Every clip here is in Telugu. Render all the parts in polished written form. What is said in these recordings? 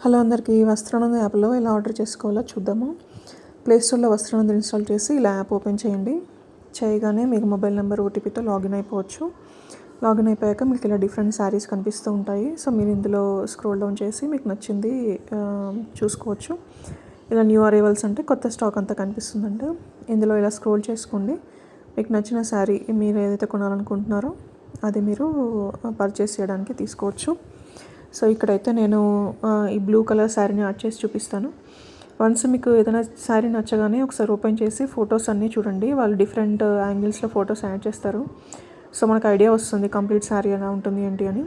హలో అందరికీ, వస్త్రానంద యాప్లో ఎలా ఆర్డర్ చేసుకోవాలో చూద్దాము. ప్లేస్టోర్లో వస్త్రానంద ఇన్స్టాల్ చేసి ఇలా యాప్ ఓపెన్ చేయండి. చేయగానే మీకు మొబైల్ నెంబర్ ఓటీపీతో లాగిన్ అయిపోవచ్చు. లాగిన్ అయిపోయాక మీకు ఇలా డిఫరెంట్ శారీస్ కనిపిస్తూ ఉంటాయి. సో మీరు ఇందులో స్క్రోల్ డౌన్ చేసి మీకు నచ్చింది చూసుకోవచ్చు. ఇలా న్యూ అరైవల్స్ అంటే కొత్త స్టాక్ అంతా కనిపిస్తుందండి. ఇందులో ఇలా స్క్రోల్ చేసుకోండి. మీకు నచ్చిన శారీ మీరు ఏదైతే కొనాలనుకుంటున్నారో అది మీరు పర్చేస్ చేయడానికి తీసుకోవచ్చు. సో ఇక్కడైతే నేను ఈ బ్లూ కలర్ శారీని యాడ్ చేసి చూపిస్తాను. వన్స్ మీకు ఏదైనా శారీ నచ్చగానే ఒకసారి ఓపెన్ చేసి ఫొటోస్ అన్నీ చూడండి. వాళ్ళు డిఫరెంట్ యాంగిల్స్లో ఫొటోస్ యాడ్ చేస్తారు. సో మనకు ఐడియా వస్తుంది కంప్లీట్ శారీ ఎలా ఉంటుంది ఏంటి అని.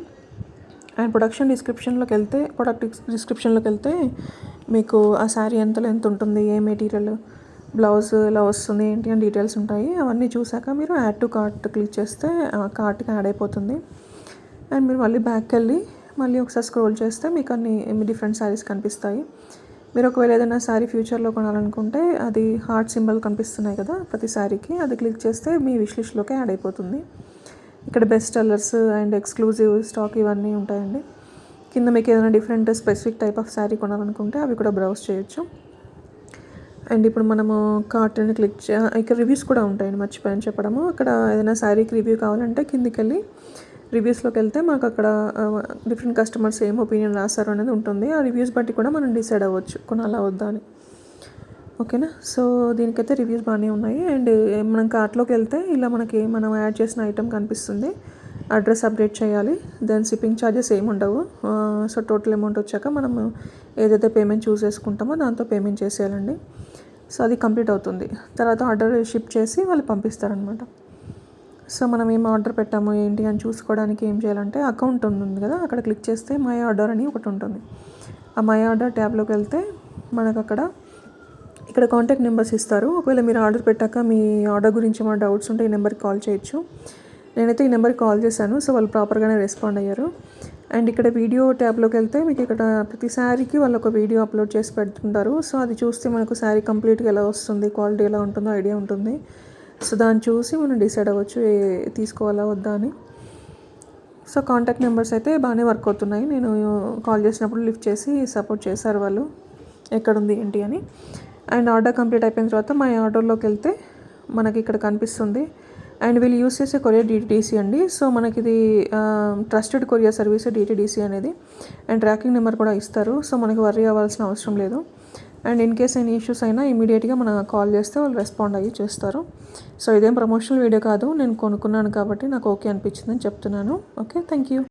అండ్ ప్రొడక్ట్ డిస్క్రిప్షన్లోకి వెళ్తే మీకు ఆ శారీ ఎంత లెంత్ ఉంటుంది, ఏ మెటీరియల్, బ్లౌజ్ ఎలా వస్తుంది ఏంటి అని డీటెయిల్స్ ఉంటాయి. అవన్నీ చూసాక మీరు యాడ్ టు కార్ట్ క్లిక్ చేస్తే కార్ట్కి యాడ్ అయిపోతుంది. అండ్ మీరు మళ్ళీ బ్యాక్కి వెళ్ళి మళ్ళీ ఒకసారి స్క్రోల్ చేస్తే మీకు అన్ని డిఫరెంట్ శారీస్ కనిపిస్తాయి. మీరు ఒకవేళ ఏదైనా శారీ ఫ్యూచర్లో కొనాలనుకుంటే అది హార్ట్ సింబల్ కనిపిస్తున్నాయి కదా ప్రతి శారీకి, అది క్లిక్ చేస్తే మీ విష్ లిస్ట్లోకి యాడ్ అయిపోతుంది. ఇక్కడ best sellers and exclusive stock ఇవన్నీ ఉంటాయండి. కింద మీకు ఏదైనా different specific type of sari కొనాలనుకుంటే అవి కూడా బ్రౌజ్ చేయొచ్చు. అండ్ ఇప్పుడు మనము కార్ట్ని ఇక్కడ రివ్యూస్ కూడా ఉంటాయండి, మర్చిపోయాను చెప్పడము. ఇక్కడ ఏదైనా శారీకి రివ్యూ కావాలంటే కిందికి వెళ్ళి రివ్యూస్లోకి వెళ్తే మాకు అక్కడ డిఫరెంట్ కస్టమర్స్ ఏం ఒపీనియన్ రాస్తారు అనేది ఉంటుంది. ఆ రివ్యూస్ బట్టి కూడా మనం డిసైడ్ అవ్వచ్చు కొనాలా వద్దా అని. ఓకేనా. సో దీనికైతే రివ్యూస్ బాగానే ఉన్నాయి. అండ్ మనం కార్ట్లోకి వెళ్తే ఇలా మనకి మనం యాడ్ చేసిన ఐటెం కనిపిస్తుంది. అడ్రస్ అప్డేట్ చేయాలి. దెన్ షిప్పింగ్ ఛార్జెస్ ఏమి ఉండవు. సో టోటల్ అమౌంట్ వచ్చాక మనం ఏదైతే పేమెంట్ చూస్ చేసుకుంటామో దాంతో పేమెంట్ చేసేయాలండి. సో అది కంప్లీట్ అవుతుంది. తర్వాత ఆర్డర్ షిప్ చేసి వాళ్ళు పంపిస్తారనమాట. సో మనం ఏం ఆర్డర్ పెట్టాము ఏంటి అని చూసుకోవడానికి ఏం చేయాలంటే అకౌంట్ ఉంది కదా, అక్కడ క్లిక్ చేస్తే మై ఆర్డర్ అని ఒకటి ఉంటుంది. ఆ మై ఆర్డర్ ట్యాబ్లోకి వెళ్తే మనకు ఇక్కడ కాంటాక్ట్ నెంబర్స్ ఇస్తారు. ఒకవేళ మీరు ఆర్డర్ పెట్టాక మీ ఆర్డర్ గురించి ఏమైనా డౌట్స్ ఉంటే ఈ నెంబర్కి కాల్ చేయొచ్చు. నేనైతే ఈ నెంబర్కి కాల్ చేశాను. సో వాళ్ళు ప్రాపర్గానే రెస్పాండ్ అయ్యారు. అండ్ ఇక్కడ వీడియో ట్యాబ్లోకి వెళ్తే మీకు ఇక్కడ ప్రతి శారీకి వాళ్ళు ఒక వీడియో అప్లోడ్ చేసి పెడుతుంటారు. సో అది చూస్తే మనకు శారీ కంప్లీట్గా ఎలా వస్తుంది, క్వాలిటీ ఎలా ఉంటుందో ఐడియా ఉంటుంది. సో దాన్ని చూసి మనం డిసైడ్ అవ్వచ్చు తీసుకోవాలా వద్దా అని. సో కాంటాక్ట్ నెంబర్స్ అయితే బాగానే వర్క్ అవుతున్నాయి. నేను కాల్ చేసినప్పుడు లిఫ్ట్ చేసి సపోర్ట్ చేశారు వాళ్ళు ఎక్కడుంది ఏంటి అని. అండ్ ఆర్డర్ కంప్లీట్ అయిపోయిన తర్వాత మై ఆర్డర్లోకి వెళ్తే మనకి ఇక్కడ కనిపిస్తుంది. అండ్ వీళ్ళు యూస్ చేసే కొరియర్ DTDC అండి. సో మనకి ఇది ట్రస్టెడ్ కొరియర్ సర్వీస్ DTDC అనేది. అండ్ ట్రాకింగ్ నెంబర్ కూడా ఇస్తారు. సో మనకి వర్రీ అవ్వాల్సిన అవసరం లేదు. And in case any issues అయినా ఇమీడియట్గా మనం కాల్ చేస్తే వాళ్ళు రెస్పాండ్ అయ్యి చేస్తారు. సో ఇదేం ప్రమోషనల్ వీడియో కాదు, నేను కొనుక్కున్నాను కాబట్టి నాకు ఓకే అనిపించిందని చెప్తున్నాను. Okay, thank you.